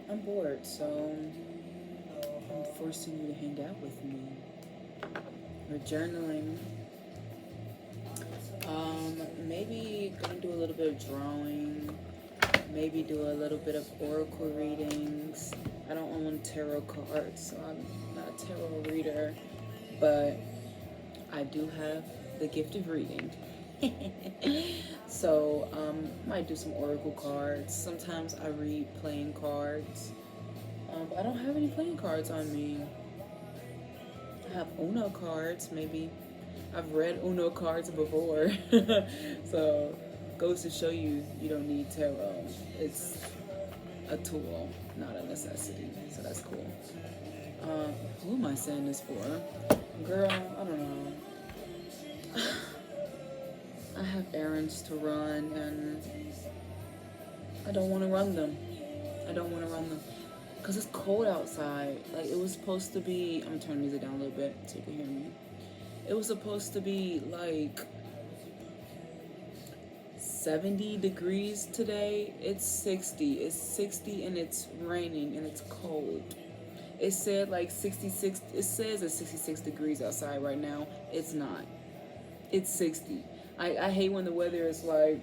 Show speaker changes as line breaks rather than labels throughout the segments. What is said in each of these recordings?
I'm bored, so I'm forcing you to hang out with me. We're journaling. Maybe gonna do a little bit of drawing. Maybe do a little bit of oracle readings. I don't own tarot cards, so I'm not a tarot reader, but I do have the gift of reading. So might do some oracle cards. Sometimes I read playing cards. But I don't have any playing cards on me. I have Uno cards, maybe. I've read Uno cards before. So goes to show you you don't need tarot. It's a tool, not a necessity. So that's cool. Who am I saying this for? Girl, I don't know. I have errands to run and I don't want to run them. I don't want to run them. Because it's cold outside. Like, it was supposed to be. I'm going to turn the music down a little bit so you can hear me. It was supposed to be like 70 degrees today. It's 60. It's 60 and it's raining and it's cold. It said like 66. It says it's 66 degrees outside right now. It's not. It's 60. I hate when the weather is like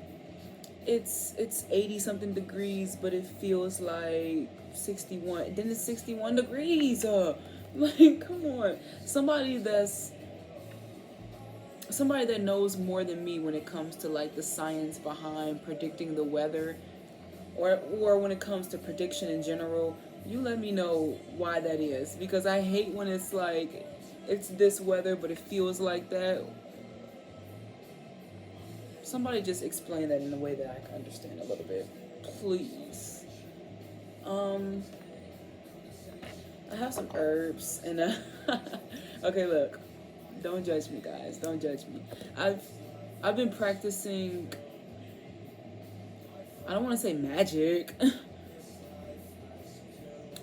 it's 80 something degrees, but it feels like 61. Then it's 61 degrees. Like, come on. Somebody that knows more than me when it comes to like the science behind predicting the weather, or when it comes to prediction in general. You let me know why that is, because I hate when it's like it's this weather but it feels like that. Somebody just explain that in a way that I can understand a little bit, please. um I have some herbs and okay, look, don't judge me, guys. Don't judge me. I've been practicing. I don't want to say magic.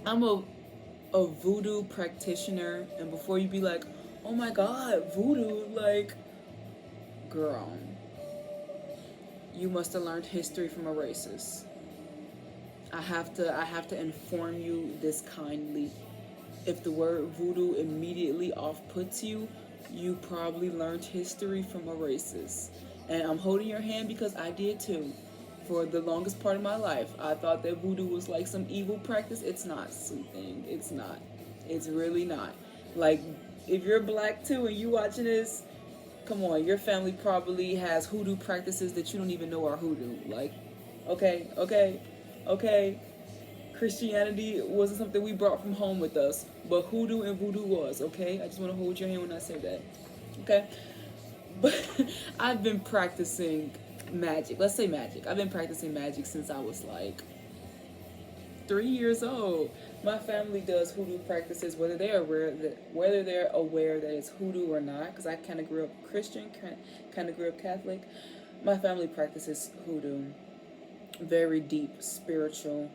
I'm a voodoo practitioner, and before you be like, "Oh my God, voodoo!" Like, girl, you must have learned history from a racist. I have to inform you this kindly. If the word voodoo immediately off puts you, you probably learned history from a racist. And I'm holding your hand because I did too. For the longest part of my life, I thought that voodoo was like some evil practice. It's not, soothing. It's not. It's really not. Like, if you're black too and you watching this, come on, your family probably has hoodoo practices that you don't even know are hoodoo. Like, okay, okay, okay. Christianity wasn't something we brought from home with us, but hoodoo and voodoo was, okay? I just want to hold your hand when I say that, okay? But I've been practicing magic. Let's say magic. I've been practicing magic since I was like 3 years old. My family does hoodoo practices, whether they're aware that it's hoodoo or not. Because I kind of grew up Christian, kind of grew up Catholic. My family practices hoodoo, very deep spiritual,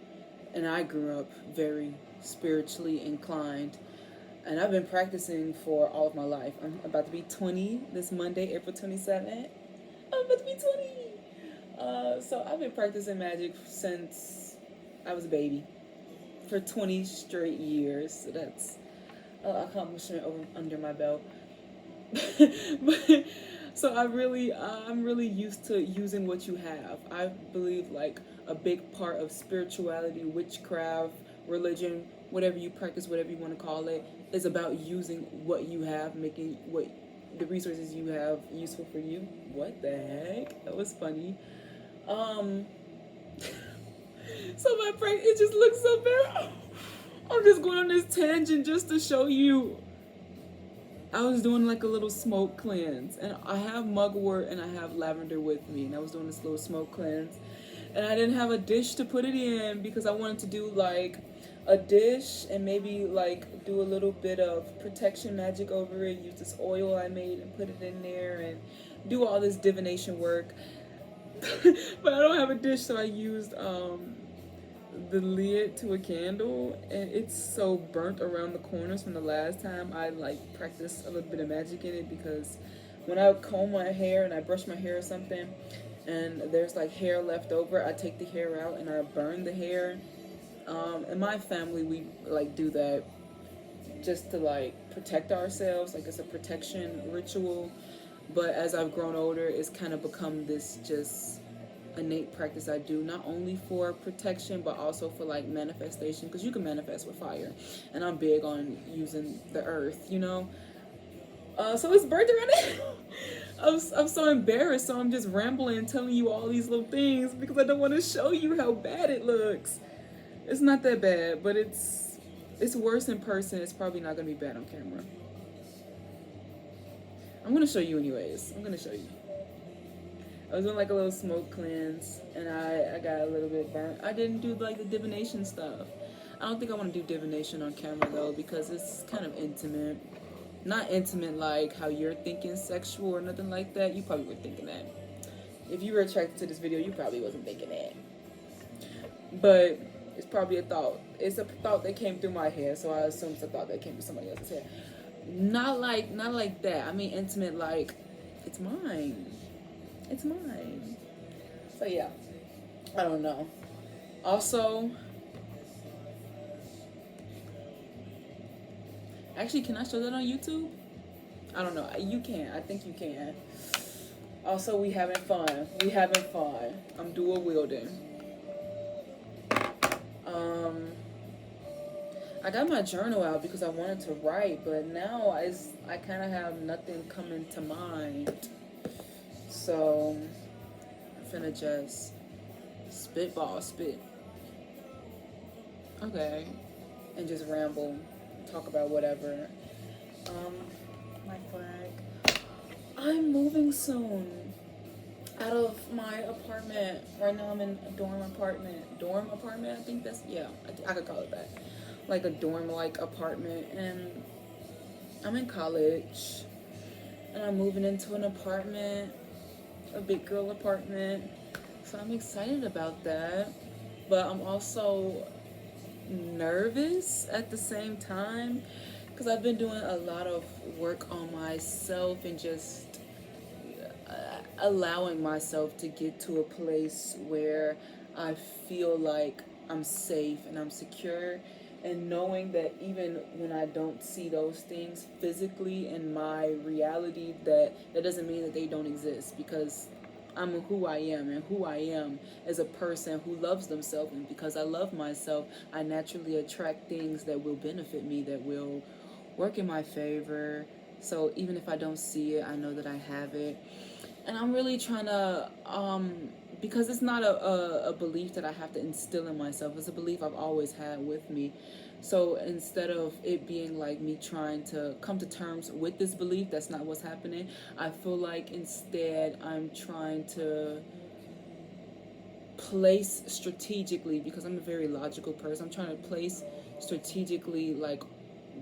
and I grew up very spiritually inclined. And I've been practicing for all of my life. I'm about to be 20 this Monday, April 27th. I'm about to be 20. So I've been practicing magic since I was a baby for 20 straight years. So that's an accomplishment under my belt. But, so I'm really used to using what you have. I believe like a big part of spirituality, witchcraft, religion, whatever you practice, whatever you want to call it, is about using what you have, making what the resources you have useful for you. What the heck? That was funny. Um, so my practice, it just looks so bad. I'm just going on this tangent just to show you. I was doing like a little smoke cleanse, and I have mugwort and I have lavender with me, and I was doing this little smoke cleanse, and I didn't have a dish to put it in because I wanted to do like a dish and maybe like do a little bit of protection magic over it, use this oil I made and put it in there and do all this divination work. But I don't have a dish, so I used the lid to a candle, and it's so burnt around the corners from the last time I like practiced a little bit of magic in it, because when I comb my hair and I brush my hair or something and there's like hair left over, I take the hair out and I burn the hair In my family, we like do that just to like protect ourselves, like it's a protection ritual. But as I've grown older, it's kind of become this just innate practice I do, not only for protection but also for like manifestation, because you can manifest with fire, and I'm big on using the earth, you know. So it's birthday right now. I'm so embarrassed, so I'm just rambling, telling you all these little things because I don't want to show you how bad it looks. It's not that bad, but it's worse in person. It's probably not gonna be bad on camera. I'm gonna show you anyways. I'm gonna show you. I was doing like a little smoke cleanse, and I got a little bit burnt. I didn't do like the divination stuff. I don't think I want to do divination on camera though, because it's kind of intimate. Not intimate like how you're thinking sexual or nothing like that. You probably were thinking that. If you were attracted to this video, you probably wasn't thinking that. But it's probably a thought. It's a thought that came through my head, so I assume it's a thought that came through somebody else's head. Not like that. I mean intimate, like it's mine. It's mine. So yeah, I don't know. Also, actually, can I show that on YouTube? I don't know. You can. I think you can. Also, we having fun. We having fun. I'm dual wielding. I got my journal out because I wanted to write, but now I kind of have nothing coming to mind. So I'm finna just spit. Okay. And just ramble, talk about whatever. My flag. I'm moving soon out of my apartment. Right now I'm in a dorm apartment. Dorm apartment, I think that's, yeah, I could call it that. Like a dorm-like apartment. And I'm in college. And I'm moving into an apartment, a big girl apartment. So I'm excited about that. But I'm also nervous at the same time, because I've been doing a lot of work on myself and just allowing myself to get to a place where I feel like I'm safe and I'm secure, and knowing that even when I don't see those things physically in my reality, that doesn't mean that they don't exist, because I'm who I am, and who I am as a person who loves themselves. And because I love myself, I naturally attract things that will benefit me, that will work in my favor. So even if I don't see it, I know that I have it. And I'm really trying to, because it's not a belief that I have to instill in myself. It's a belief I've always had with me. So instead of it being like me trying to come to terms with this belief, that's not what's happening. I feel like instead I'm trying to place strategically, because I'm a very logical person. I'm trying to place strategically like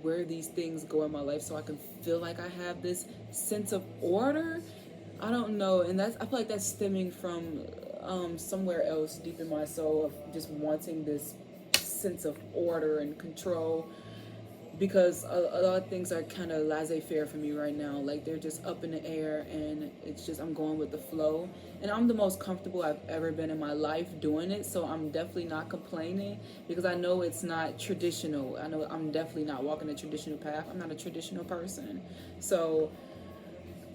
where these things go in my life, so I can feel like I have this sense of order. I don't know, and I feel like that's stemming from somewhere else deep in my soul, of just wanting this sense of order and control, because a lot of things are kind of laissez-faire for me right now. Like they're just up in the air, and it's just I'm going with the flow, and I'm the most comfortable I've ever been in my life doing it. So I'm definitely not complaining, because I know it's not traditional. I know I'm definitely not walking a traditional path. I'm not a traditional person. So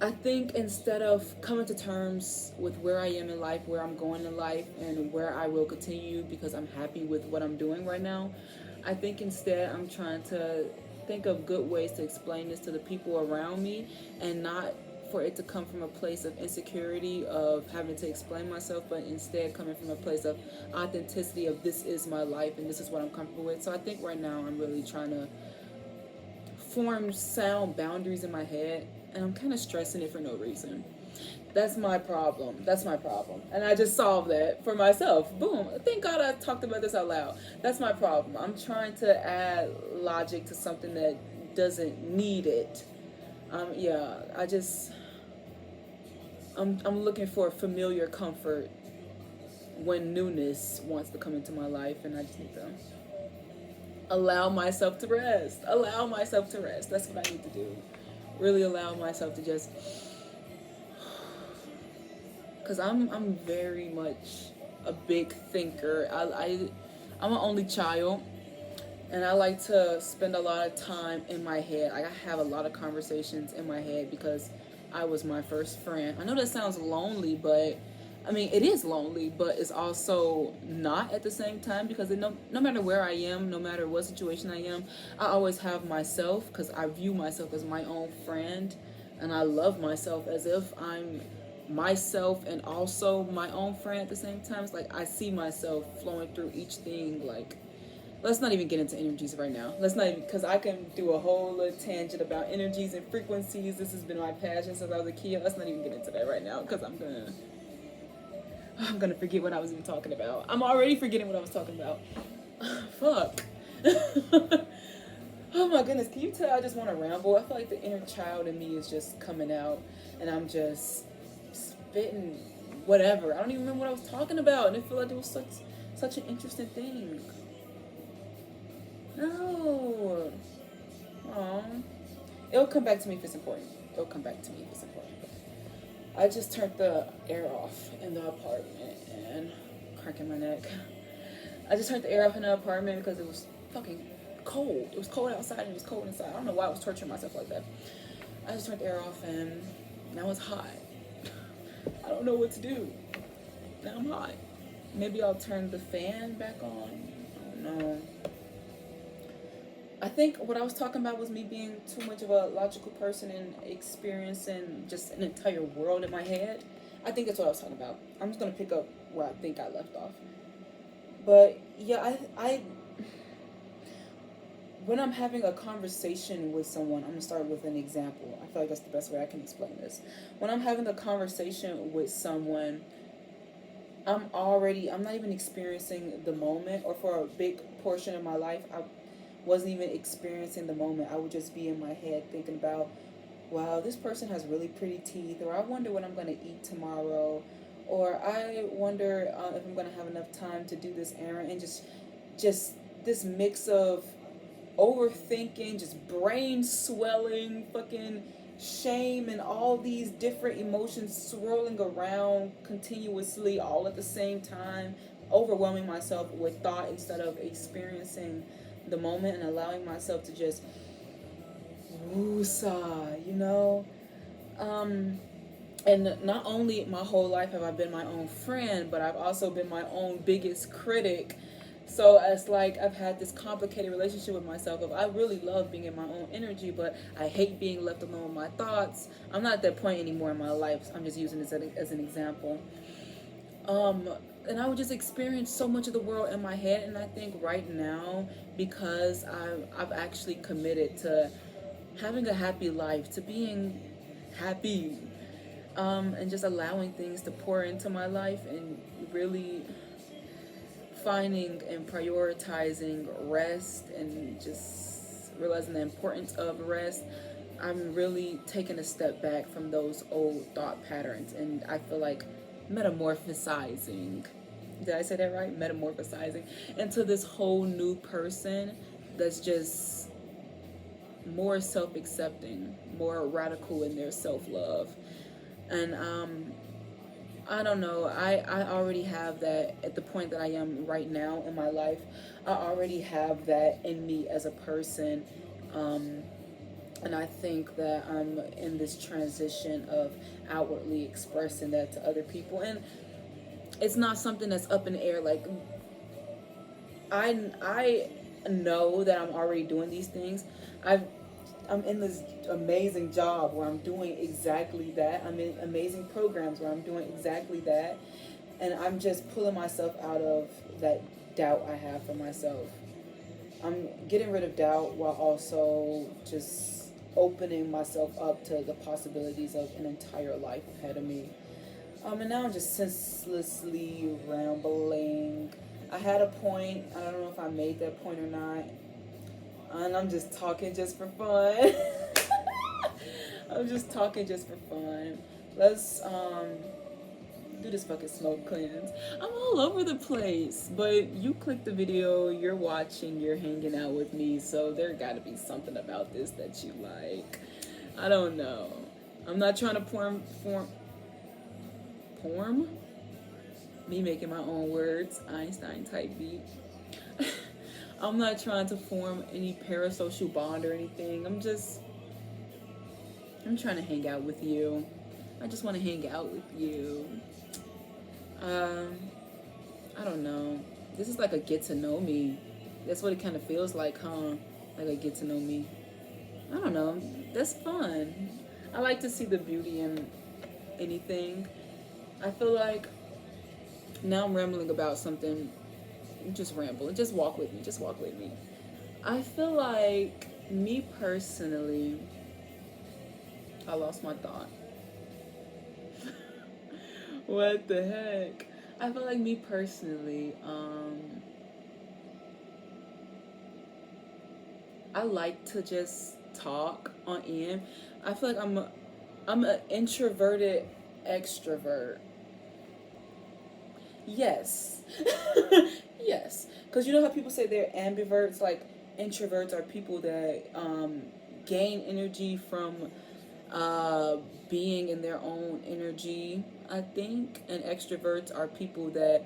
I think instead of coming to terms with where I am in life, where I'm going in life, and where I will continue because I'm happy with what I'm doing right now, I think instead I'm trying to think of good ways to explain this to the people around me, and not for it to come from a place of insecurity of having to explain myself, but instead coming from a place of authenticity of this is my life and this is what I'm comfortable with. So I think right now I'm really trying to form sound boundaries in my head, and I'm kind of stressing it for no reason. That's my problem. That's my problem. And I just solved that for myself. Boom. Thank God I talked about this out loud. That's my problem. I'm trying to add logic to something that doesn't need it. Yeah, I'm looking for familiar comfort when newness wants to come into my life, and I just need to allow myself to rest. Allow myself to rest. That's what I need to do. Really allow myself to just, because I'm very much a big thinker. I'm an only child, and I like to spend a lot of time in my head. I have a lot of conversations in my head because I was my first friend. I know that sounds lonely, but I mean, it is lonely, but it's also not at the same time because no matter where I am, no matter what situation I am, I always have myself because I view myself as my own friend, and I love myself as if I'm myself and also my own friend at the same time. It's like I see myself flowing through each thing. Like, let's not even get into energies right now. Let's not even, because I can do a whole little tangent about energies and frequencies. This has been my passion since I was a kid. Let's not even get into that right now because I'm gonna forget what I was even talking about. I'm already forgetting what I was talking about. Fuck. Oh my goodness, can you tell I just want to ramble? I feel like the inner child in me is just coming out and I'm just spitting whatever. I don't even remember what I was talking about, and I feel like it was such an interesting thing. No. Aw. It'll come back to me if it's important. It'll come back to me if it's important. I just turned the air off in the apartment and cracking my neck. I just turned the air off in the apartment because it was fucking cold. It was cold outside and it was cold inside. I don't know why I was torturing myself like that. I just turned the air off and now it's hot. I don't know what to do. Now I'm hot. Maybe I'll turn the fan back on. I don't know. I think what I was talking about was me being too much of a logical person and experiencing just an entire world in my head. I think that's what I was talking about. I'm just going to pick up where I think I left off. But yeah, I when I'm having a conversation with someone, I'm going to start with an example. I feel like that's the best way I can explain this. When I'm having a conversation with someone, I'm not even experiencing the moment, or for a big portion of my life, I wasn't even experiencing the moment. I would just be in my head thinking about, wow, this person has really pretty teeth, or I wonder what I'm going to eat tomorrow, or I wonder if I'm going to have enough time to do this errand, and just this mix of overthinking, just brain swelling, fucking shame, and all these different emotions swirling around continuously all at the same time, overwhelming myself with thought instead of experiencing the moment and allowing myself to just woosah, you know? And not only my whole life have I been my own friend, but I've also been my own biggest critic. So it's like I've had this complicated relationship with myself of I really love being in my own energy, but I hate being left alone with my thoughts. I'm not at that point anymore in my life. So I'm just using this as an example. And I would just experience so much of the world in my head. And I think right now, because I've actually committed to having a happy life, to being happy, and just allowing things to pour into my life and really finding and prioritizing rest and just realizing the importance of rest, I'm really taking a step back from those old thought patterns, and I feel like metamorphosizing. Did I say that right? Metamorphosizing into this whole new person that's just more self-accepting, more radical in their self-love. And I don't know, I already have that at the point that I am right now in my life. I already have that in me as a person. And I think that I'm in this transition of outwardly expressing that to other people. And it's not something that's up in the air. Like, I know that I'm already doing these things. I'm in this amazing job where I'm doing exactly that. I'm in amazing programs where I'm doing exactly that. And I'm just pulling myself out of that doubt I have for myself. I'm getting rid of doubt while also just opening myself up to the possibilities of an entire life ahead of me. And now I'm just senselessly rambling. I had a point. I don't know if I made that point or not. And I'm just talking just for fun. I'm just talking just for fun. Let's do this fucking smoke cleanse. I'm all over the place, but you clicked the video, you're watching, you're hanging out with me, so there gotta be something about this that you like. I don't know. I'm not trying to form? Me making my own words, Einstein type beat. I'm not trying to form any parasocial bond or anything. I'm trying to hang out with you. I just want to hang out with you. Um, I don't know. This is like a get to know me. That's what it kind of feels like, huh? Like a get to know me. I don't know. That's fun. I like to see the beauty in anything. I feel like now I'm rambling about something. Just ramble. Just walk with me. Just walk with me. I feel like me personally, I lost my thought. What the heck? I feel like me personally, I like to just talk on end. I feel like I'm an introverted extrovert. Yes. Yes. Because you know how people say they're ambiverts? Like, introverts are people that gain energy from uh, being in their own energy, I think. And extroverts are people that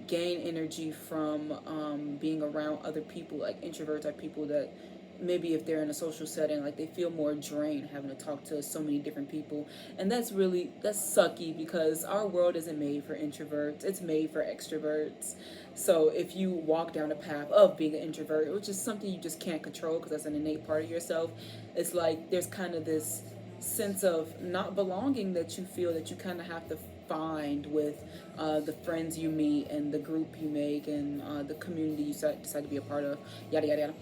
gain energy from being around other people. Like, introverts are people that maybe if they're in a social setting, like they feel more drained having to talk to so many different people. And that's sucky because our world isn't made for introverts, it's made for extroverts. So if you walk down the path of being an introvert, which is something you just can't control because that's an innate part of yourself, it's like there's kind of this sense of not belonging that you feel that you kind of have to find with the friends you meet and the group you make and the community you decide to be a part of, yada yada yada.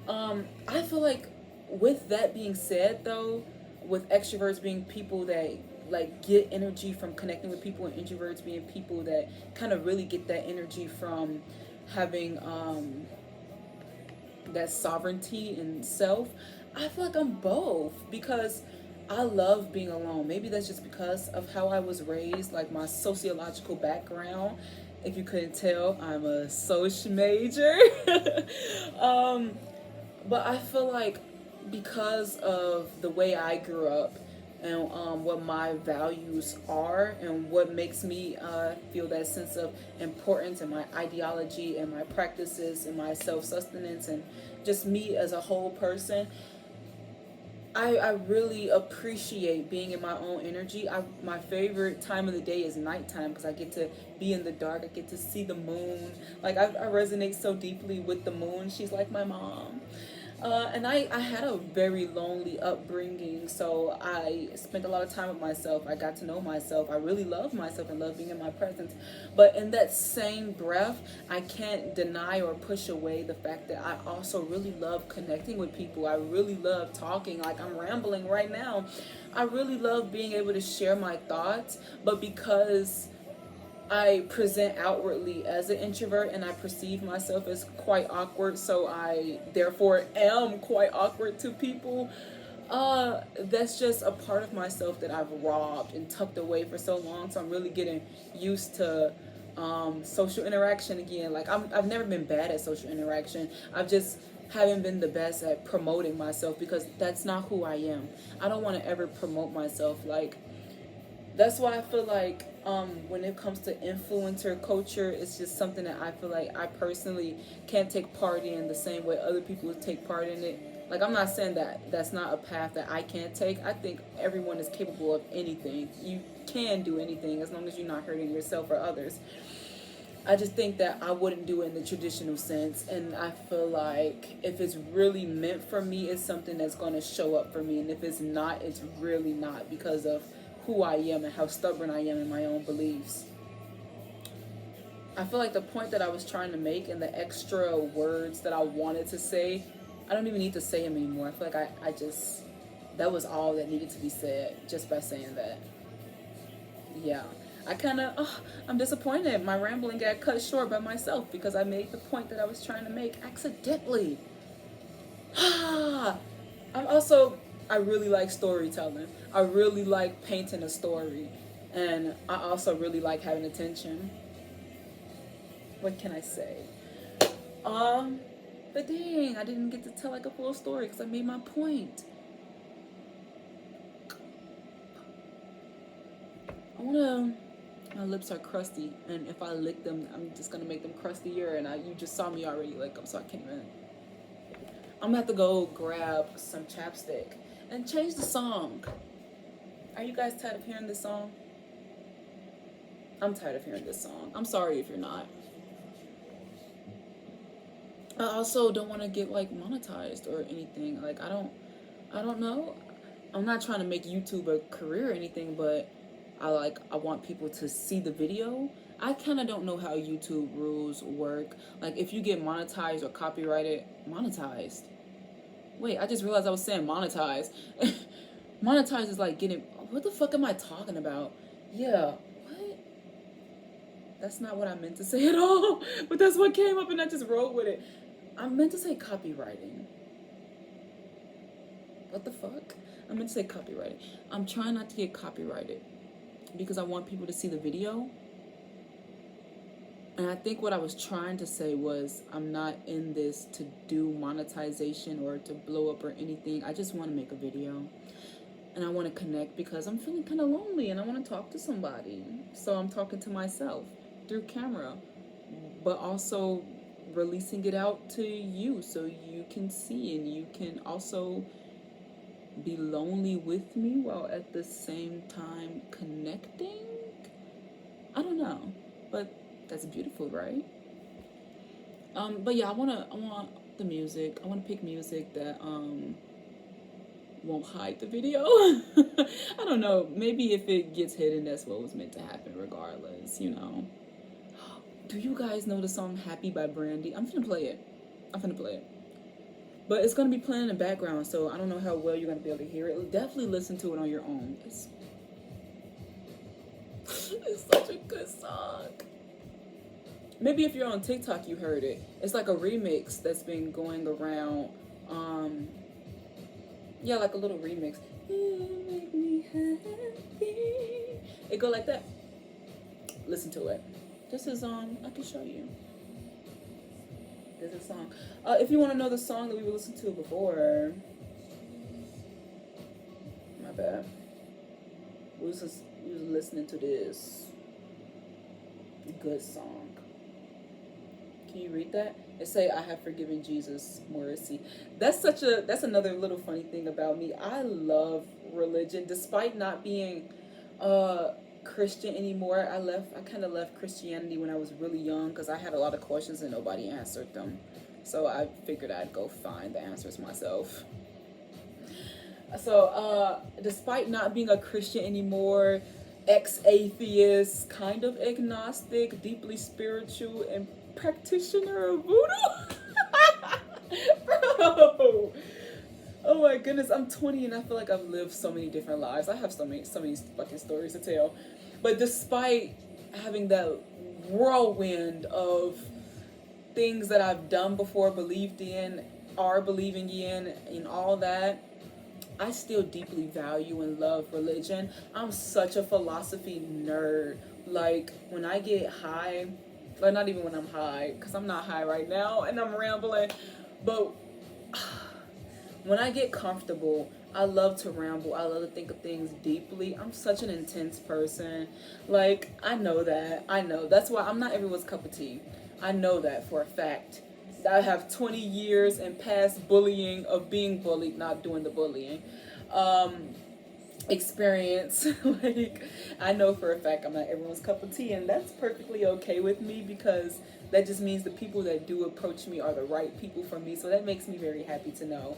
I feel like with that being said though, with extroverts being people that like get energy from connecting with people and introverts being people that kind of really get that energy from having that sovereignty in self, I feel like I'm both because I love being alone. Maybe that's just because of how I was raised, like my sociological background. If you couldn't tell, I'm a social major. um, but I feel like because of the way I grew up and what my values are and what makes me feel that sense of importance and my ideology and my practices and my self-sustenance and just me as a whole person, I really appreciate being in my own energy. My favorite time of the day is nighttime because I get to be in the dark. I get to see the moon. Like, I resonate so deeply with the moon. She's like my mom. And I had a very lonely upbringing, so I spent a lot of time with myself. I got to know myself. I really love myself and love being in my presence. But in that same breath, I can't deny or push away the fact that I also really love connecting with people. I really love talking, like I'm rambling right now. I really love being able to share my thoughts, but because I present outwardly as an introvert and I perceive myself as quite awkward, so I therefore am quite awkward to people. That's just a part of myself that I've robbed and tucked away for so long. So I'm really getting used to social interaction again. Like I've never been bad at social interaction. I've just haven't been the best at promoting myself because that's not who I am. I don't want to ever promote myself. Like, that's why I feel like when it comes to influencer culture, it's just something that I feel like I personally can't take part in the same way other people take part in it. Like, I'm not saying that that's not a path that I can't take. I think everyone is capable of anything. You can do anything as long as you're not hurting yourself or others. I just think that I wouldn't do it in the traditional sense, and I feel like if it's really meant for me, it's something that's going to show up for me, and if it's not, it's really not because of who I am and how stubborn I am in my own beliefs. I feel like the point that I was trying to make and the extra words that I wanted to say, I don't even need to say them anymore. I feel like I just, that was all that needed to be said just by saying that. Yeah. I'm disappointed. My rambling got cut short by myself because I made the point that I was trying to make accidentally. I'm also, I really like storytelling. I really like painting a story. And I also really like having attention. What can I say? Um, but dang, I didn't get to tell like a full story because I made my point. I wanna My lips are crusty, and if I lick them, I'm just gonna make them crustier. And you just saw me already lick them, so I can't even. I'm gonna have to go grab some chapstick and change the song. Are you guys tired of hearing this song? I'm tired of hearing this song. I'm sorry if you're not. I also don't want to get like monetized or anything. Like I don't know. I'm not trying to make YouTube a career or anything, but I want people to see the video. I kind of don't know how YouTube rules work. Like if you get monetized or copyrighted, monetized. Wait, I just realized I was saying monetized. Monetized is like getting. What the fuck am I talking about? Yeah, what? That's not what I meant to say at all. But that's what came up, and I just rolled with it. I meant to say copywriting. What the fuck? I meant to say copywriting. I'm trying not to get copyrighted because I want people to see the video. And I think what I was trying to say was I'm not in this to do monetization or to blow up or anything. I just want to make a video. And I want to connect because I'm feeling kind of lonely and I want to talk to somebody. So I'm talking to myself through camera, but also releasing it out to you so you can see and you can also be lonely with me while at the same time connecting. I don't know, but that's beautiful, right? But yeah, I want the music. I want to pick music that won't hide the video. I don't know. Maybe if it gets hidden, that's what was meant to happen regardless, you know. Do you guys know the song Happy by Brandy? I'm finna play it. But it's gonna be playing in the background, so I don't know how well you're gonna be able to hear it. Definitely listen to it on your own. It's such a good song. Maybe if you're on TikTok, you heard it. It's like a remix that's been going around. Yeah, like a little remix. You make me happy. It go like that. Listen to it. This is I can show you. There's a song. If you want to know the song that we were listening to before, my bad. We was listening to this good song. Can you read that? It say, "I have forgiven Jesus, Morrissey." That's another little funny thing about me. I love religion, despite not being Christian anymore. I kind of left Christianity when I was really young because I had a lot of questions and nobody answered them. So I figured I'd go find the answers myself. So despite not being a Christian anymore, ex-atheist, kind of agnostic, deeply spiritual, and practitioner of voodoo. Bro. Oh my goodness, I'm 20 and I feel like I've lived so many different lives. I have so many fucking stories to tell. But despite having that whirlwind of things that I've done before, believed in, are believing in, and all that, I still deeply value and love religion. I'm such a philosophy nerd. Like, when I get high, well, not even when I'm high, because I'm not high right now and I'm rambling, but when I get comfortable, I love to ramble. I love to think of things deeply. I'm such an intense person. Like, I know that. That's why I'm not everyone's cup of tea. I know that for a fact. I have 20 years and past bullying of being bullied, not doing the bullying. Experience. Like, I know for a fact I'm not everyone's cup of tea, and that's perfectly okay with me because that just means the people that do approach me are the right people for me. So that makes me very happy to know.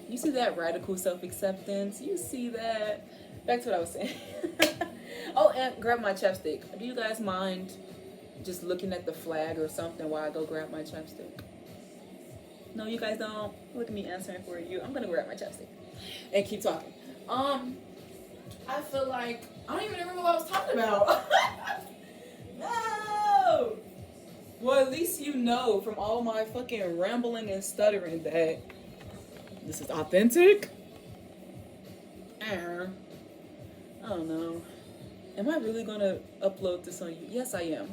You see that radical self-acceptance? You see that? Back to what I was saying. Oh, and grab my chapstick. Do you guys mind just looking at the flag or something while I go grab my chapstick? No, you guys don't. Look at me answering for you. I'm gonna grab my chapstick and keep talking. I feel like I don't even remember what I was talking about. No. Well, at least you know from all my fucking rambling and stuttering that this is authentic. I don't know. Am I really gonna upload this on you? Yes, I am.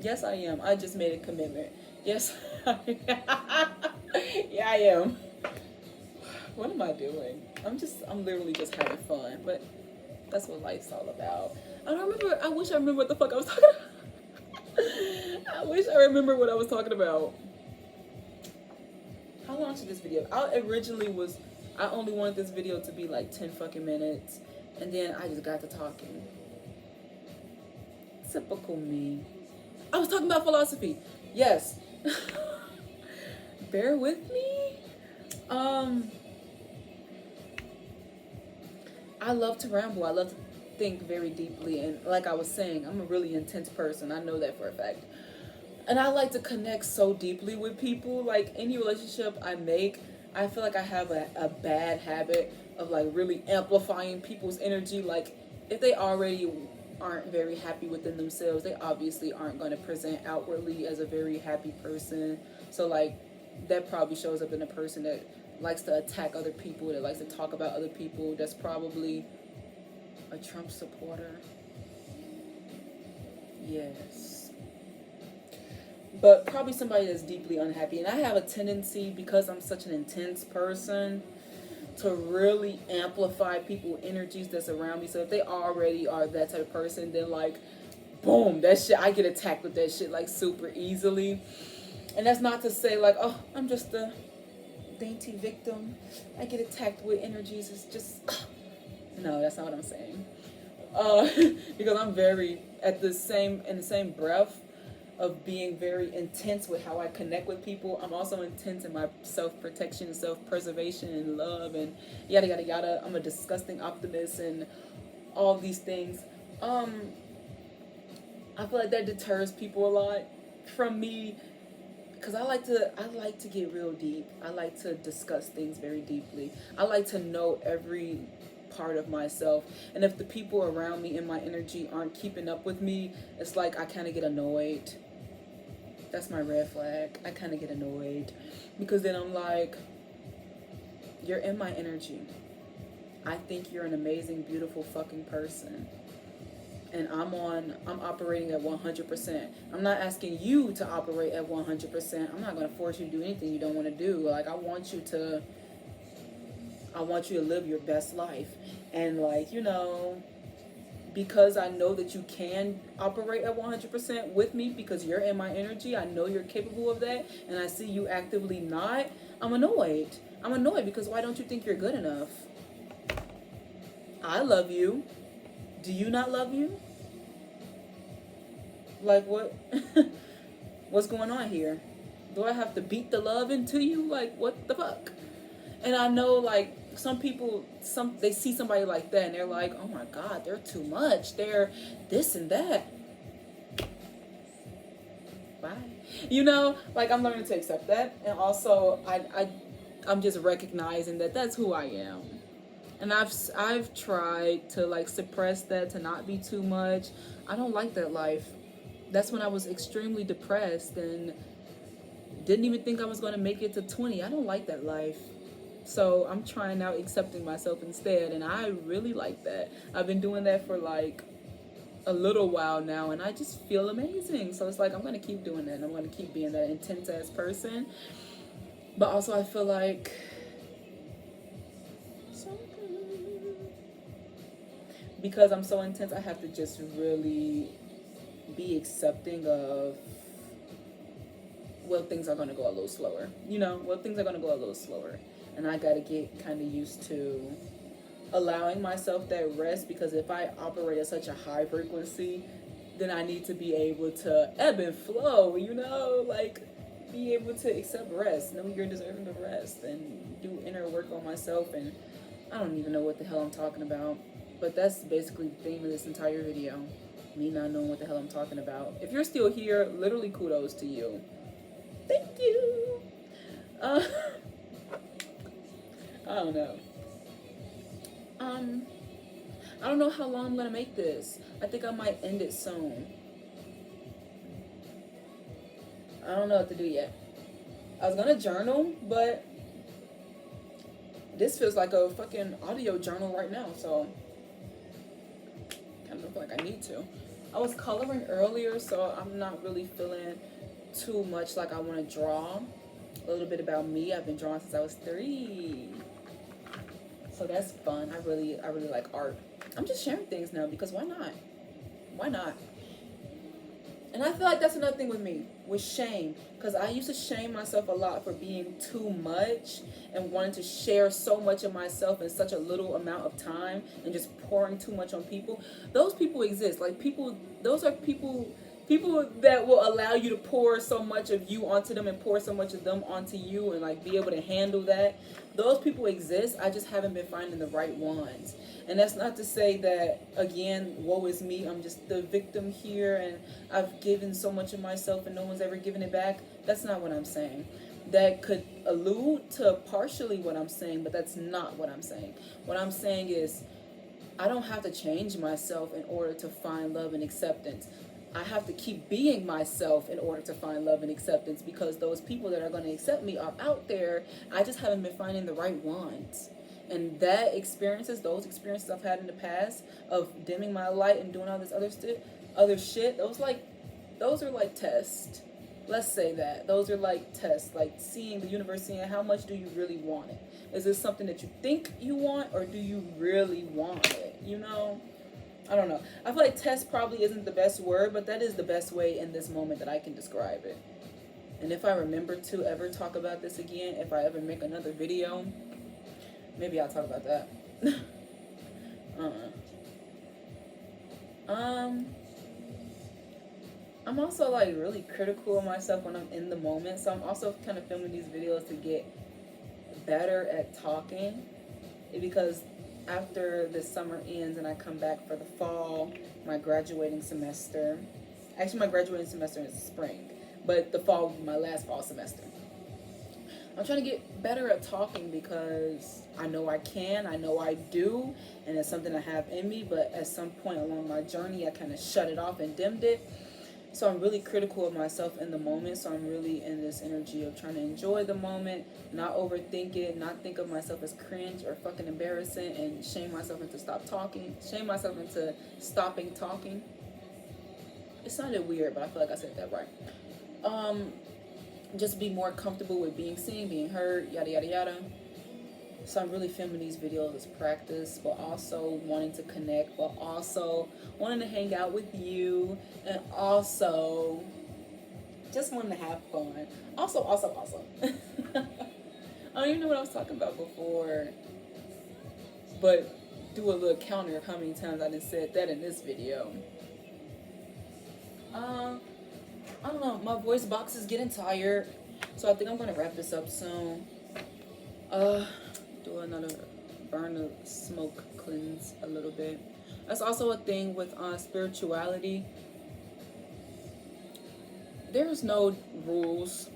Yes, I am. I just made a commitment. Yes, yeah, I am. What am I doing? I'm literally just having fun, but that's what life's all about. I don't remember. I wish I remember what the fuck I was talking about. I wish I remember what I was talking about. How long should this video? I only wanted this video to be like 10 fucking minutes, and then I just got to talking. Typical me. I was talking about philosophy. Yes. Bear with me. I love to ramble. I love to think very deeply, and like I was saying, I'm a really intense person. I know that for a fact. And I like to connect so deeply with people. Like any relationship I make, I feel like I have a bad habit of like really amplifying people's energy. Like if they already aren't very happy within themselves, they obviously aren't going to present outwardly as a very happy person. So like that probably shows up in a person that likes to attack other people, that likes to talk about other people. That's probably a Trump supporter. Yes. But probably somebody that's deeply unhappy. And I have a tendency, because I'm such an intense person, to really amplify people's energies that's around me. So if they already are that type of person, then like, boom, that shit, I get attacked with that shit like super easily. And that's not to say like, oh, I'm just a dainty victim. I get attacked with energies. It's just, no, that's not what I'm saying. Because I'm very, in the same breath of being very intense with how I connect with people, I'm also intense in my self-protection, self-preservation, and love, and yada yada yada. I'm a disgusting optimist and all these things. I feel like that deters people a lot from me, because I like to get real deep. I like to discuss things very deeply. I like to know every part of myself, and if the people around me in my energy aren't keeping up with me, it's like I kind of get annoyed. That's my red flag. I kind of get annoyed, because then I'm like, you're in my energy. I think you're an amazing, beautiful fucking person, and I'm operating at 100%. I'm not asking you to operate at 100%. I'm not going to force you to do anything you don't want to do. Like, I want you to live your best life. And like, because I know that you can operate at 100% with me, because you're in my energy, I know you're capable of that, and I see you actively not, I'm annoyed. Because why don't you think you're good enough? I love you. Do you not love you? Like, what? What's going on here? Do I have to beat the love into you? Like, what the fuck? And I know, like, some people, they see somebody like that and they're like, oh my God, they're too much. They're this and that. Bye. Like, I'm learning to accept that. And also, I'm just recognizing that that's who I am. And I've tried to like suppress that, to not be too much. I don't like that life. That's when I was extremely depressed and didn't even think I was going to make it to 20. I don't like that life. So I'm trying out accepting myself instead, and I really like that. I've been doing that for like a little while now, and I just feel amazing. So it's like, I'm going to keep doing that, and I'm going to keep being that intense ass person. But also I feel like because I'm so intense, I have to just really be accepting of, well, things are going to go a little slower. Things are going to go a little slower. And I got to get kind of used to allowing myself that rest, because if I operate at such a high frequency, then I need to be able to ebb and flow, like be able to accept rest, know you're deserving of rest, and do inner work on myself. And I don't even know what the hell I'm talking about, but that's basically the theme of this entire video, me not knowing what the hell I'm talking about. If you're still here, literally kudos to you. Thank you. I don't know. I don't know how long I'm gonna make this. I think I might end it soon. I don't know what to do yet. I was gonna journal, but this feels like a fucking audio journal right now, so I don't feel like I need to. I was coloring earlier, so I'm not really feeling too much like I want to draw. A little bit about me. I've been drawing since I was 3. So that's fun. I really like art. I'm just sharing things now, because why not? Why not? And I feel like that's another thing with me, with shame. Because I used to shame myself a lot for being too much and wanting to share so much of myself in such a little amount of time and just pouring too much on people. Those people exist. Like people, those are people that will allow you to pour so much of you onto them and pour so much of them onto you and like be able to handle that. Those people exist. I just haven't been finding the right ones. And that's not to say that, again, woe is me, I'm just the victim here and I've given so much of myself and no one's ever given it back. That's not what I'm saying. That could allude to partially what I'm saying, but that's not what I'm saying. What I'm saying is I don't have to change myself in order to find love and acceptance. I have to keep being myself in order to find love and acceptance, because those people that are going to accept me are out there. I just haven't been finding the right ones. And those experiences I've had in the past of dimming my light and doing all this other shit, those are like tests. Let's say that. Those are like tests, like seeing the universe, seeing how much do you really want it. Is this something that you think you want, or do you really want it? You know? I don't know. I feel like test probably isn't the best word, but that is the best way in this moment that I can describe it. And if I remember to ever talk about this again, if I ever make another video, maybe I'll talk about that. I'm also like really critical of myself when I'm in the moment. So I'm also kind of filming these videos to get better at talking, because after the summer ends and I come back for the fall, my graduating semester. Actually, my graduating semester is spring, but the fall will be my last fall semester. I'm trying to get better at talking because I know I can, I know I do, and it's something I have in me, but at some point along my journey, I kind of shut it off and dimmed it. So I'm really critical of myself in the moment. So I'm really in this energy of trying to enjoy the moment, not overthink it, not think of myself as cringe or fucking embarrassing, and shame myself into stopping talking. It sounded weird, but I feel like I said that right. Just be more comfortable with being seen, being heard, yada yada yada. So I'm really filming these videos as practice, but also wanting to connect, but also wanting to hang out with you, and also just wanting to have fun. Also. I don't even know what I was talking about before, but do a little counter of how many times I just said that in this video. I don't know, my voice box is getting tired, so I think I'm gonna wrap this up soon. Do another burn the smoke, cleanse a little bit. That's also a thing with spirituality. There's no rules.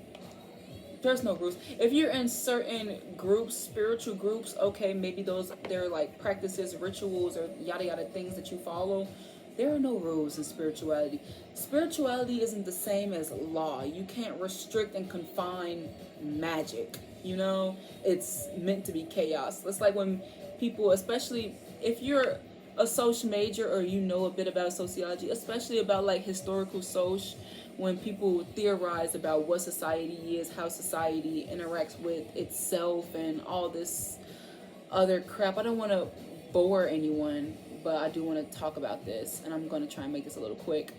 If you're in certain groups, spiritual groups, okay, maybe they're like practices, rituals, or yada yada things that you follow. There are no rules in spirituality. Spirituality isn't the same as law. You can't restrict and confine magic. You know, it's meant to be chaos. It's like when people, especially if you're a social major or you know a bit about sociology, especially about like historical social, when people theorize about what society is, how society interacts with itself, and all this other crap. I don't want to bore anyone, but I do want to talk about this, and I'm going to try and make this a little quick.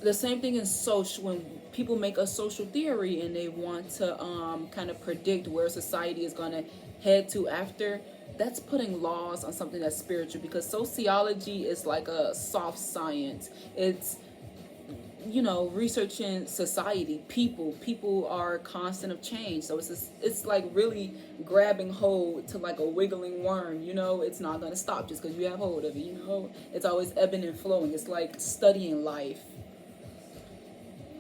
The same thing in social, when people make a social theory and they want to kind of predict where society is going to head to after, that's putting laws on something that's spiritual, because sociology is like a soft science. It's, you know, researching society, people are constant of change. So it's like really grabbing hold to like a wiggling worm, you know. It's not going to stop just because you have hold of it, you know. It's always ebbing and flowing. It's like studying life.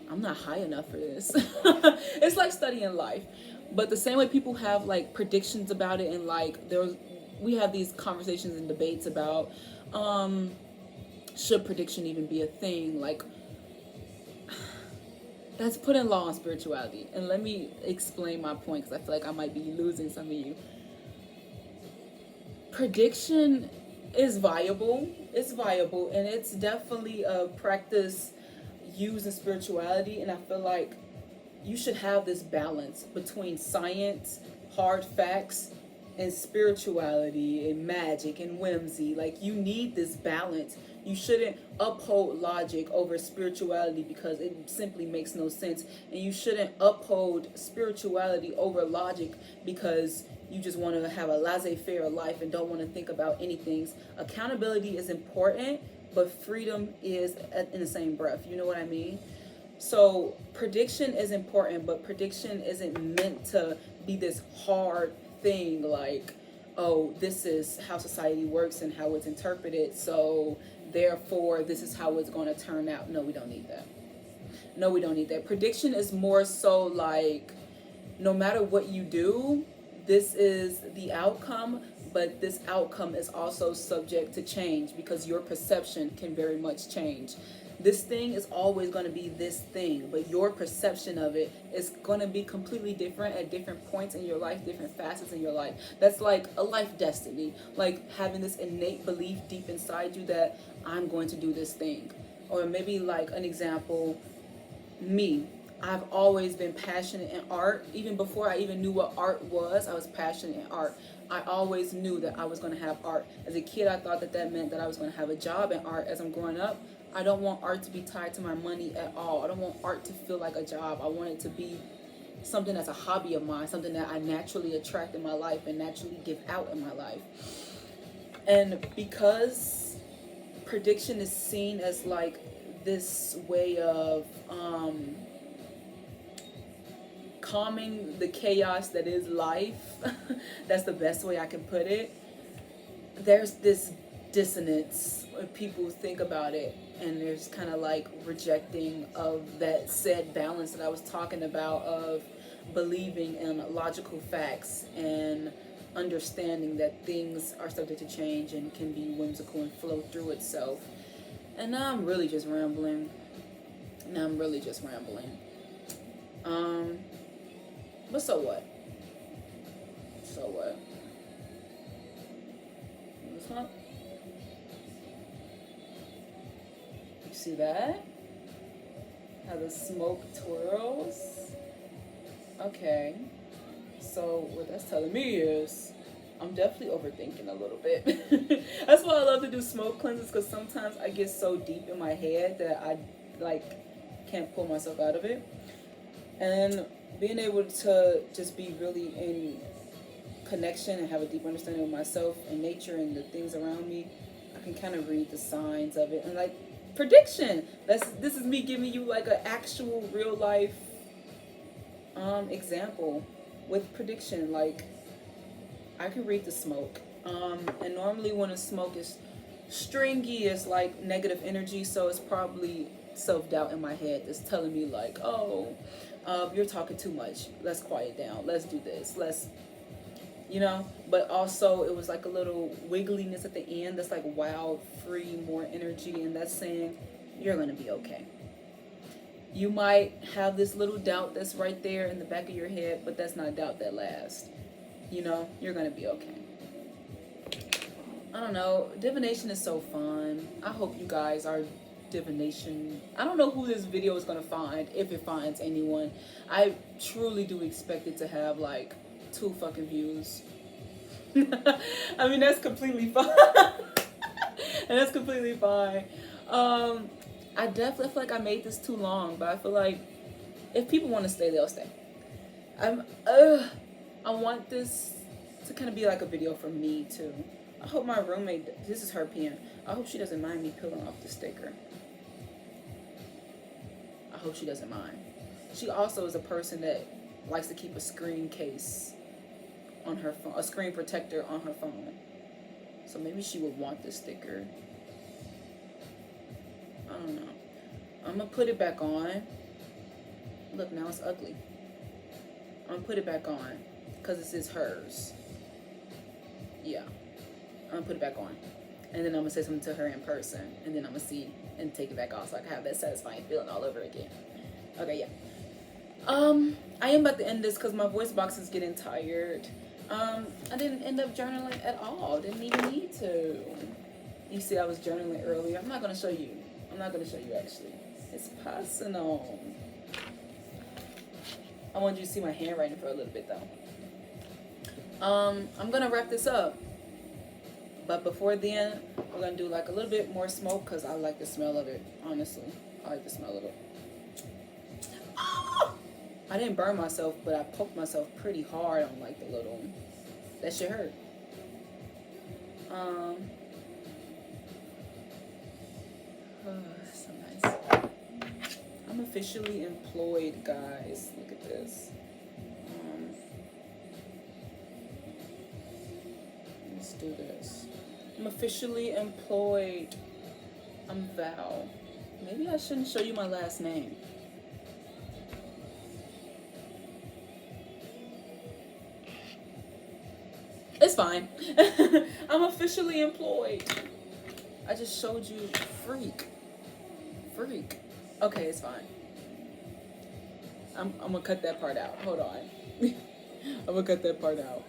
I'm not high enough for this. It's like studying life. But the same way people have like predictions about it, and like we have these conversations and debates about should prediction even be a thing? Like, that's putting law on spirituality. And let me explain my point, because I feel like I might be losing some of you. Prediction is viable. It's viable, and it's definitely a practice used in spirituality. And I feel like you should have this balance between science, hard facts, and spirituality and magic and whimsy. Like, you need this balance. You shouldn't uphold logic over spirituality because it simply makes no sense. And you shouldn't uphold spirituality over logic because you just want to have a laissez-faire life and don't want to think about anything. Accountability is important, but freedom is in the same breath. You know what I mean? So prediction is important, but prediction isn't meant to be this hard thing like, oh, this is how society works and how it's interpreted, so therefore this is how it's going to turn out. No, we don't need that. No, we don't need that. Prediction is more so like, no matter what you do, this is the outcome, but this outcome is also subject to change because your perception can very much change. This thing is always going to be this thing, but your perception of it is going to be completely different at different points in your life, different facets in your life. That's like a life destiny, like having this innate belief deep inside you that I'm going to do this thing. Or maybe like an example, me. I've always been passionate in art. Even before I even knew what art was, I was passionate in art. I always knew that I was going to have art. As a kid, I thought that that meant that I was going to have a job in art. As I'm growing up, I don't want art to be tied to my money at all. I don't want art to feel like a job. I want it to be something that's a hobby of mine, something that I naturally attract in my life and naturally give out in my life. And because prediction is seen as like this way of calming the chaos that is life, that's the best way I can put it. There's this dissonance when people think about it, and there's kind of like rejecting of that said balance that I was talking about, of believing in logical facts and understanding that things are subject to change and can be whimsical and flow through itself. And now I'm really just rambling. But so what? This one? You see that? How the smoke twirls? Okay. So what that's telling me is I'm definitely overthinking a little bit. That's why I love to do smoke cleanses, because sometimes I get so deep in my head that I like can't pull myself out of it. And being able to just be really in connection and have a deep understanding of myself and nature and the things around me, I can kind of read the signs of it. And like prediction, this is me giving you like an actual real life example with prediction. Like, I can read the smoke. And normally when a smoke is stringy, it's like negative energy, so it's probably self-doubt in my head that's telling me like, oh, you're talking too much, let's quiet down, let's do this, let's, but also it was like a little wiggliness at the end that's like wild, free, more energy, and that's saying you're gonna be okay. You might have this little doubt that's right there in the back of your head, but that's not a doubt that lasts. You're gonna be okay. I don't know, divination is so fun. I hope you guys are divination. I don't know who this video is gonna find, if it finds anyone. I truly do expect it to have like 2 fucking views. I mean, that's completely fine. And that's completely fine. I definitely feel like I made this too long, but I feel like if people want to stay, they'll stay. I want this to kind of be like a video for me too. I hope my roommate, this is her pen, I hope she doesn't mind me peeling off the sticker. I hope she doesn't mind. She also is a person that likes to keep a screen case on her phone, a screen protector on her phone. So maybe she would want this sticker. I don't know. I'm gonna put it back on. Look, now it's ugly. I'm gonna put it back on because this is hers. Yeah, I'm gonna put it back on, and then I'm gonna say something to her in person, and then I'm gonna see and take it back off so I can have that satisfying feeling all over again. Okay, yeah. I am about to end this because my voice box is getting tired. I didn't end up journaling at all. Didn't even need to. You see, I was journaling earlier. I'm not gonna show you. Actually. It's personal. I want you to see my handwriting for a little bit though. I'm gonna wrap this up. But before then, we're gonna do like a little bit more smoke because I like the smell of it. Honestly, I like the smell of it. Ah! I didn't burn myself, but I poked myself pretty hard on like the little. That shit hurt. So nice. I'm officially employed, guys. Look at this. Let's do this. I'm officially employed. I'm Val. Maybe I shouldn't show you my last name. It's fine. I'm officially employed. I just showed you freak. Okay, it's fine. I'm gonna cut that part out. Hold on. I'm gonna cut that part out.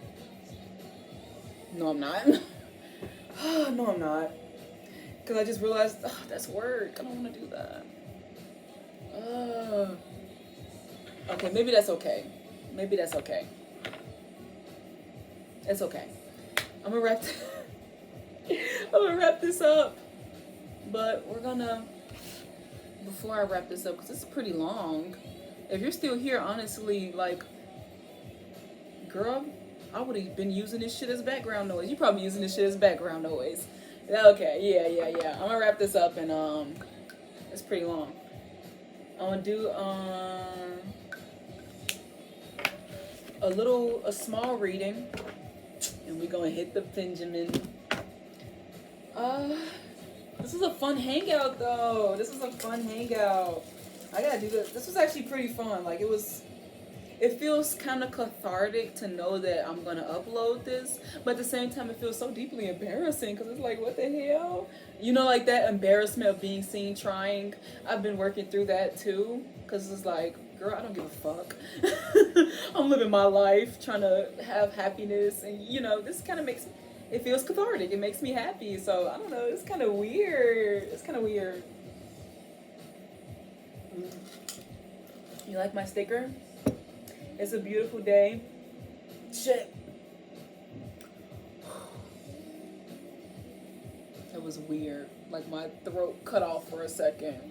No, I'm not. No, I'm not. Because I just realized, that's work. I don't want to do that. Okay, maybe that's okay. Maybe that's okay. It's okay. I'm gonna wrap this up. But we're gonna, before I wrap this up, because it's pretty long. If you're still here, honestly, like, girl, I would have been using this shit as background noise. You probably using this shit as background noise. Okay, yeah. I'm gonna wrap this up, and it's pretty long. I'm gonna do a small reading, and we're gonna hit the Benjamin. This was a fun hangout, though. This was a fun hangout. I gotta do this. This was actually pretty fun. Like, it feels kind of cathartic to know that I'm gonna upload this, but at the same time it feels so deeply embarrassing because it's like, what the hell? You know, like that embarrassment of being seen trying. I've been working through that too, because it's like, girl, I don't give a fuck. I'm living my life, trying to have happiness, and you know, this kind of it feels cathartic. It makes me happy, so I don't know, it's kind of weird. You like my sticker? It's a beautiful day. Shit. It was weird. Like my throat cut off for a second.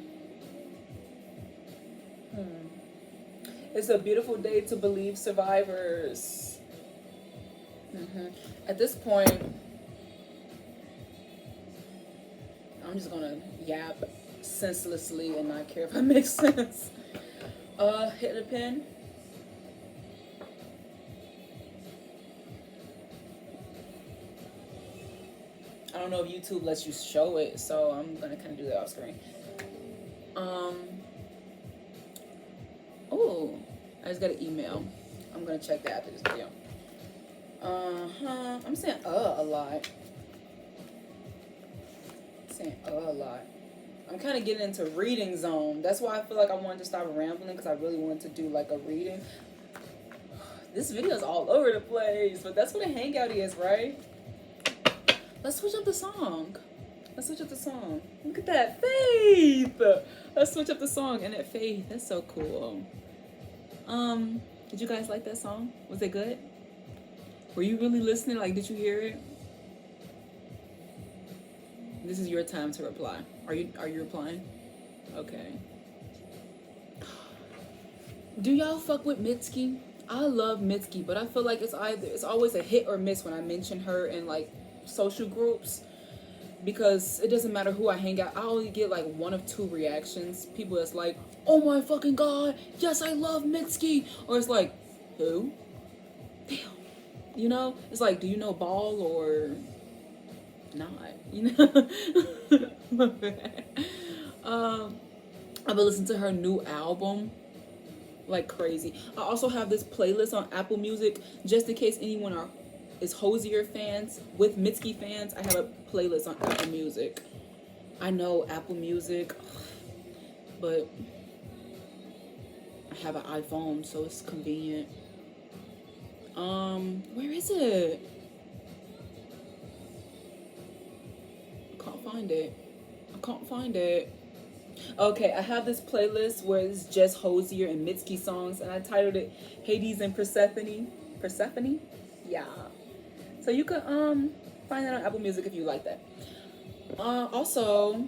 It's a beautiful day to believe survivors. At this point, I'm just gonna yap senselessly and not care if it makes sense. Hit a pen. I don't know if YouTube lets you show it, so I'm gonna kind of do that off screen. Oh, I just got an email. I'm gonna check that after this video. I'm saying a lot. I'm kind of getting into reading zone. That's why I feel like I wanted to stop rambling, because I really wanted to do like a reading. This video is all over the place, but that's what a hangout is, right? Let's switch up the song. Look at that, Faith. Let's switch up the song. And that Faith, that's so cool. Did you guys like that song? Was it good? Were you really listening? Like, did you hear it? This is your time to reply. Are you replying? Okay. Do y'all fuck with Mitski? I love Mitski, but I feel like it's always a hit or miss when I mention her in like social groups, because it doesn't matter who I hang out. I only get like one of two reactions. People that's like, oh my fucking god, yes, I love Mitski, or it's like, who? Damn. You know, it's like, do you know Ball or not? You know. I've been listening to her new album like crazy. I also have this playlist on Apple Music, just in case anyone is Hozier fans with Mitski fans. I have a playlist on Apple Music. I know Apple Music, but I have an iPhone, so it's convenient. Where is it? I can't find it. Okay, I have this playlist where it's just Hozier and Mitski songs, and I titled it Hades and Persephone. Yeah. So you could find that on Apple Music if you like that. Also,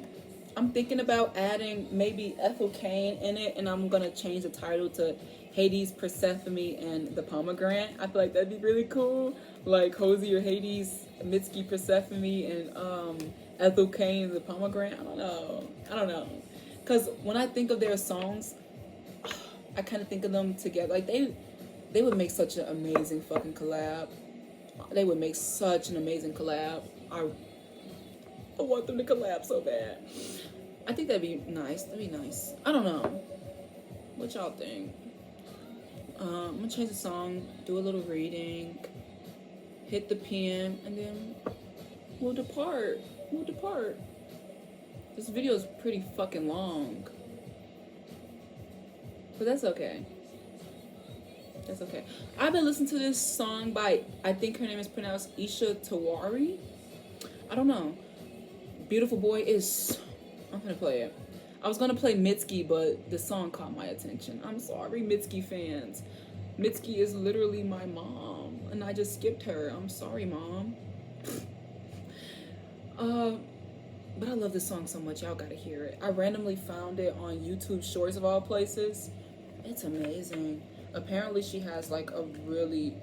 I'm thinking about adding maybe Ethel Cain in it, and I'm gonna change the title to Hades, Persephone, and the Pomegranate. I feel like that'd be really cool. Like Hosey or Hades, Mitski, Persephone, and Ethel Cain, the Pomegranate. I don't know. I don't know. Cause when I think of their songs, I kind of think of them together. Like they would make such an amazing fucking collab. They would make such an amazing collab. I want them to collab so bad. I think that'd be nice. That'd be nice. I don't know. What y'all think? I'm gonna change the song, do a little reading, hit the pen, and then we'll depart. We'll depart. This video is pretty fucking long. But that's okay. That's okay. I've been listening to this song by, I think her name is pronounced Isha Tawari. I don't know. Beautiful Boy is, I'm gonna play it. I was gonna play Mitski, but the song caught my attention. I'm sorry, Mitski fans. Mitski is literally my mom, and I just skipped her. I'm sorry, Mom. But I love this song so much. Y'all gotta hear it. I randomly found it on YouTube Shorts of all places. It's amazing. Apparently, she has like a really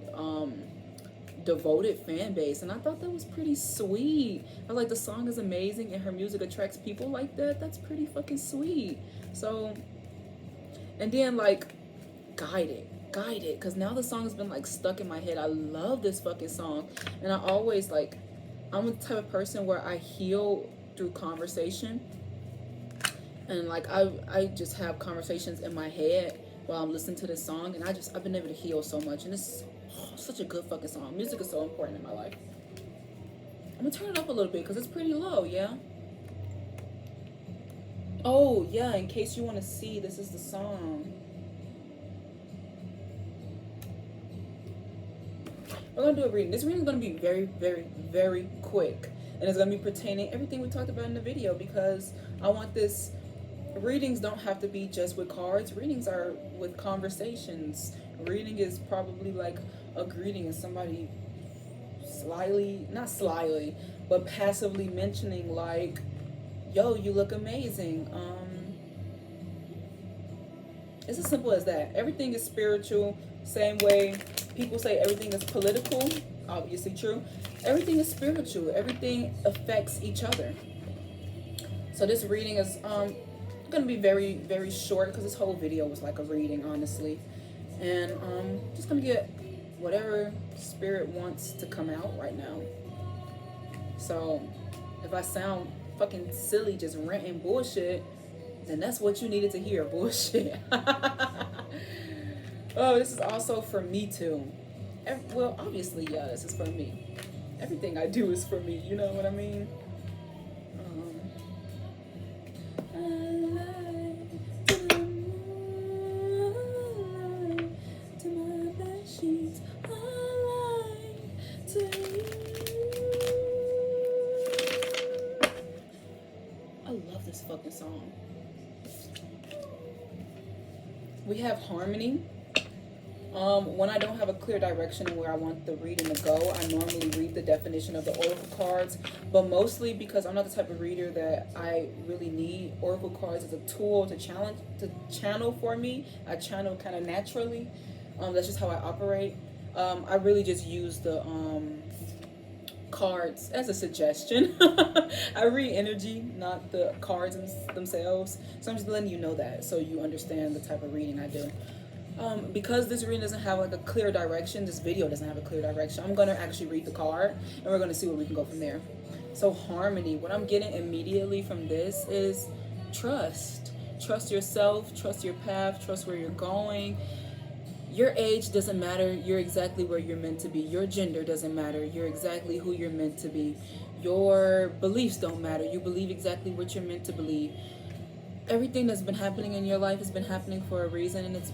devoted fan base, and I thought that was pretty sweet. I like the song is amazing, and her music attracts people like that. That's pretty fucking sweet. So, and then like Guide It, because now the song has been like stuck in my head. I love this fucking song, and I always like, I'm the type of person where I heal through conversation, and like I just have conversations in my head while I'm listening to this song, and I've been able to heal so much, and it's such a good fucking song. Music is so important in my life. I'm gonna turn it up a little bit because it's pretty low. Yeah. Oh yeah, in case you want to see, this is the song. We're gonna do a reading. This reading is gonna be very, very, very quick, and it's gonna be pertaining everything we talked about in the video, because I want this. Readings don't have to be just with cards. Readings are with conversations. Reading is probably like a greeting, and somebody not slyly, but passively mentioning like, "Yo, you look amazing." It's as simple as that. Everything is spiritual. Same way people say everything is political. Obviously true. Everything is spiritual. Everything affects each other. So this reading is gonna be very, very short, because this whole video was like a reading, honestly. And just gonna get whatever spirit wants to come out right now. So if I sound fucking silly just ranting bullshit, then that's what you needed to hear. Bullshit. Oh, this is also for me too. Well, obviously, yeah, this is for me. Everything I do is for me, you know what I mean? I love this fucking song. We have harmony. When I don't have a clear direction in where I want the reading to go, I normally read the definition of the oracle cards, but mostly because I'm not the type of reader that I really need oracle cards as a tool to channel for me. I channel kind of naturally. That's just how I operate. I really just use the cards as a suggestion. I read energy, not the cards themselves. So I'm just letting you know that, so you understand the type of reading I do. Because this reading doesn't have like a clear direction, this video doesn't have a clear direction, I'm gonna actually read the card, and we're gonna see where we can go from there. So harmony, what I'm getting immediately from this is trust. Trust yourself, trust your path, trust where you're going. Your age doesn't matter, you're exactly where you're meant to be. Your gender doesn't matter, you're exactly who you're meant to be. Your beliefs don't matter, you believe exactly what you're meant to believe. Everything that's been happening in your life has been happening for a reason, and it's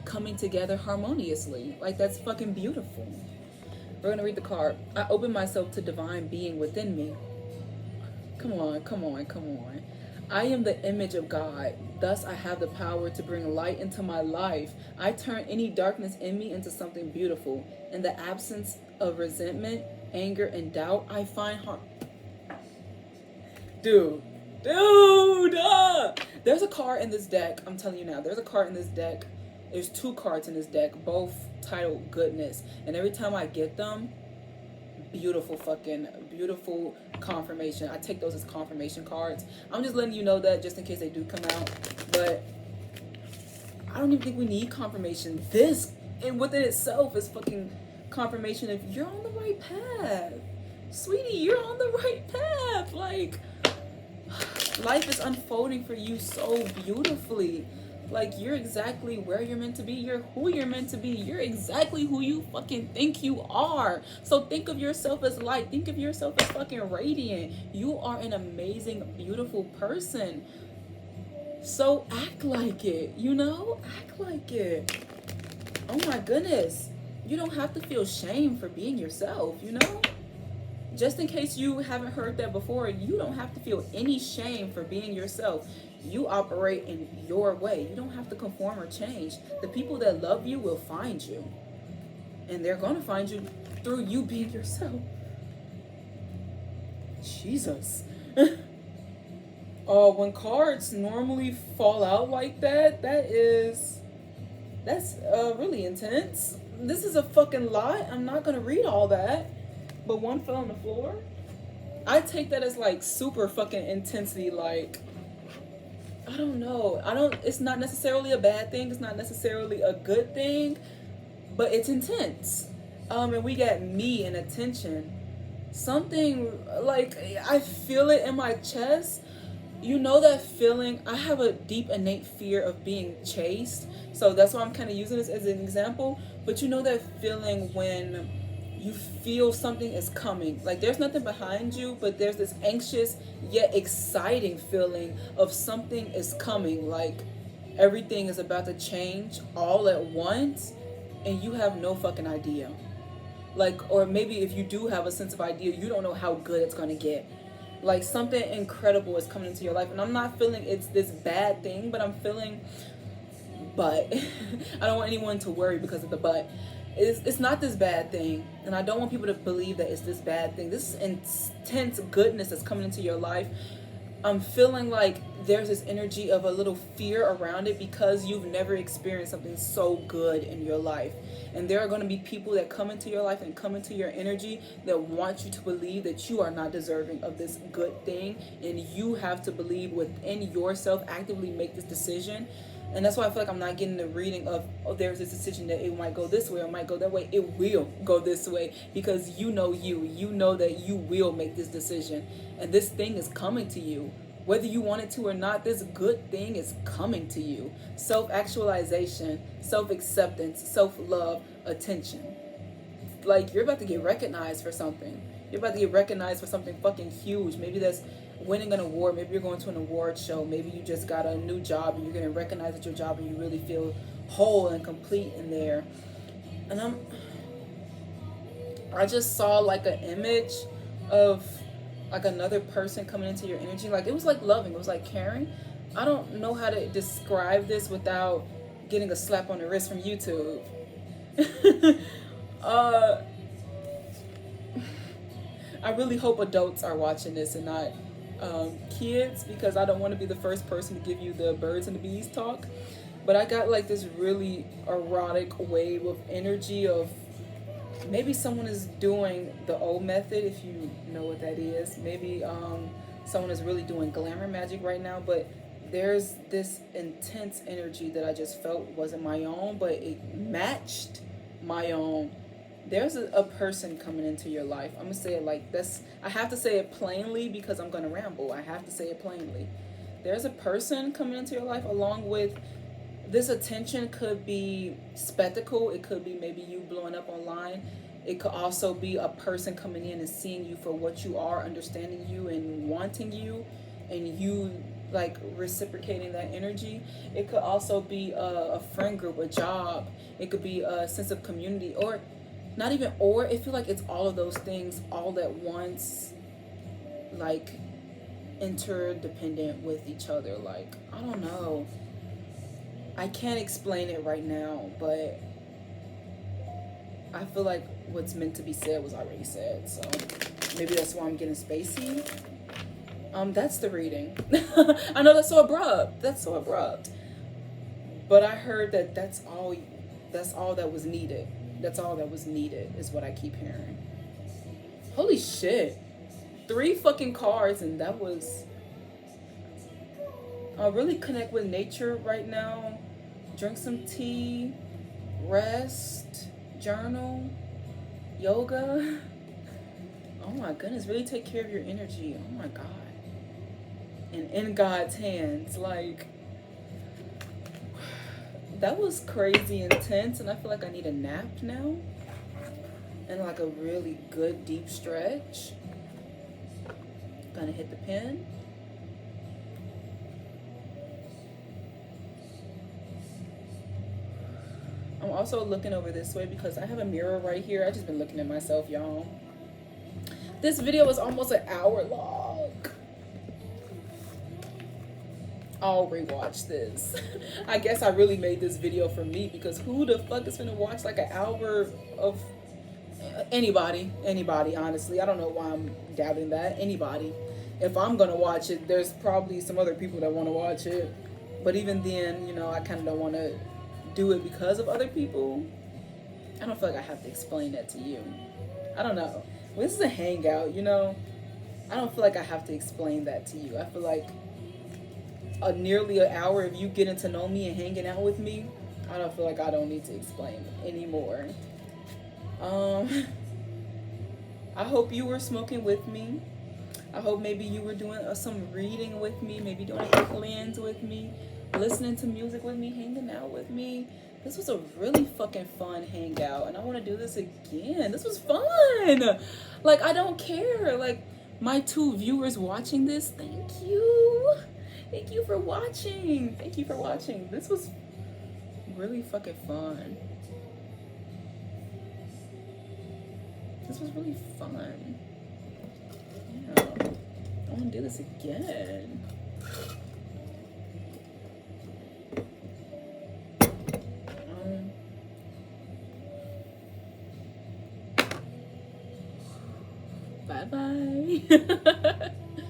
coming together harmoniously. Like, that's fucking beautiful. We're gonna read the card. I open myself to divine being within me. Come on, come on, come on. I am the image of God. Thus, I have the power to bring light into my life. I turn any darkness in me into something beautiful. In the absence of resentment, anger, and doubt, I find harm. Dude. There's a card in this deck. I'm telling you now. There's a card in this deck. There's 2 cards in this deck, both titled Goodness. And every time I get them, beautiful confirmation. I take those as confirmation cards. I'm just letting you know that just in case they do come out. But I don't even think we need confirmation. This, and within itself, is fucking confirmation if you're on the right path. Sweetie, you're on the right path. Like, life is unfolding for you so beautifully. Like, you're exactly where you're meant to be. You're who you're meant to be. You're exactly who you fucking think you are. So think of yourself as light. Think of yourself as fucking radiant. You are an amazing, beautiful person. So act like it, you know? Act like it. Oh my goodness. You don't have to feel shame for being yourself, you know? Just in case you haven't heard that before, you don't have to feel any shame for being yourself. You operate in your way. You don't have to conform or change. The people that love you will find you. And they're going to find you through you being yourself. Jesus. When cards normally fall out like that, that's really intense. This is a fucking lot. I'm not going to read all that. But one fell on the floor. I take that as like super fucking intensity. Like, I don't know. It's not necessarily a bad thing. It's not necessarily a good thing, but it's intense. And we got me and attention. Something like, I feel it in my chest. You know that feeling? I have a deep innate fear of being chased. So that's why I'm kind of using this as an example. But you know that feeling when you feel something is coming, like there's nothing behind you, but there's this anxious yet exciting feeling of something is coming, like everything is about to change all at once and you have no fucking idea. Like, or maybe if you do have a sense of idea, you don't know how good it's going to get. Like, something incredible is coming into your life, and I'm not feeling it's this bad thing, but I'm feeling, but I don't want anyone to worry because of the but. It's not this bad thing, and I don't want people to believe that it's this bad thing. This intense goodness that's coming into your life. I'm feeling like there's this energy of a little fear around it because you've never experienced something so good in your life. And there are going to be people that come into your life and come into your energy that want you to believe that you are not deserving of this good thing, and you have to believe within yourself, actively make this decision. And that's why I feel like I'm not getting the reading of, oh, there's this decision that it might go this way or it might go that way. It will go this way because you know that you will make this decision. And this thing is coming to you. Whether you want it to or not, this good thing is coming to you. Self-actualization, self-acceptance, self-love, attention. Like, you're about to get recognized for something. You're about to get recognized for something fucking huge. Maybe that's winning an award. Maybe you're going to an award show. Maybe you just got a new job and you're getting recognized at your job and you really feel whole and complete in there. And I just saw like an image of like another person coming into your energy. Like, it was like loving, it was like caring. I don't know how to describe this without getting a slap on the wrist from YouTube. I really hope adults are watching this and not kids, because I don't want to be the first person to give you the birds and the bees talk. But I got like this really erotic wave of energy of maybe someone is doing the old method, if you know what that is. Maybe someone is really doing glamour magic right now, but there's this intense energy that I just felt wasn't my own, but it matched my own. There's a person coming into your life. I'm going to say it like this. I have to say it plainly because I'm going to ramble. I have to say it plainly. There's a person coming into your life along with this attention. Could be spectacle. It could be maybe you blowing up online. It could also be a person coming in and seeing you for what you are, understanding you and wanting you, and you like reciprocating that energy. It could also be a friend group, a job. It could be a sense of community, or not even, or I feel like it's all of those things all at once. Like, interdependent with each other. Like, I don't know. I can't explain it right now, but I feel like what's meant to be said was already said. So maybe that's why I'm getting spacey. That's the reading. I know that's so abrupt. That's so abrupt. But I heard that that's all that was needed. That's all that was needed is what I keep hearing. Holy shit. 3 fucking cards, and that was really connect with nature right now. Drink some tea, rest, journal, yoga. Oh my goodness, really take care of your energy. Oh my God. And in God's hands, like, that was crazy intense, and I feel like I need a nap now. And like a really good deep stretch. Gonna hit the pen. I'm also looking over this way because I have a mirror right here. I just been looking at myself, y'all. This video is almost an hour long. I'll rewatch this. I guess I really made this video for me, because who the fuck is gonna watch like an hour of anybody, honestly. I don't know why I'm doubting that. Anybody. If I'm gonna watch it, there's probably some other people that want to watch it. But even then, you know, I kind of don't want to do it because of other people. I don't feel like I have to explain that to you. I don't know. Well, this is a hangout, you know. I don't feel like I have to explain that to you. I feel like nearly an hour of you getting to know me and hanging out with me, I don't feel like I don't need to explain anymore. I hope you were smoking with me. I hope maybe you were doing some reading with me, maybe doing a cleanse with me, listening to music with me, hanging out with me. This was a really fucking fun hangout, and I want to do this again. This was fun. Like, I don't care. Like, my 2 viewers watching this, thank you. Thank you for watching. Thank you for watching. This was really fucking fun. This was really fun. Yeah. I want to do this again. Bye-bye.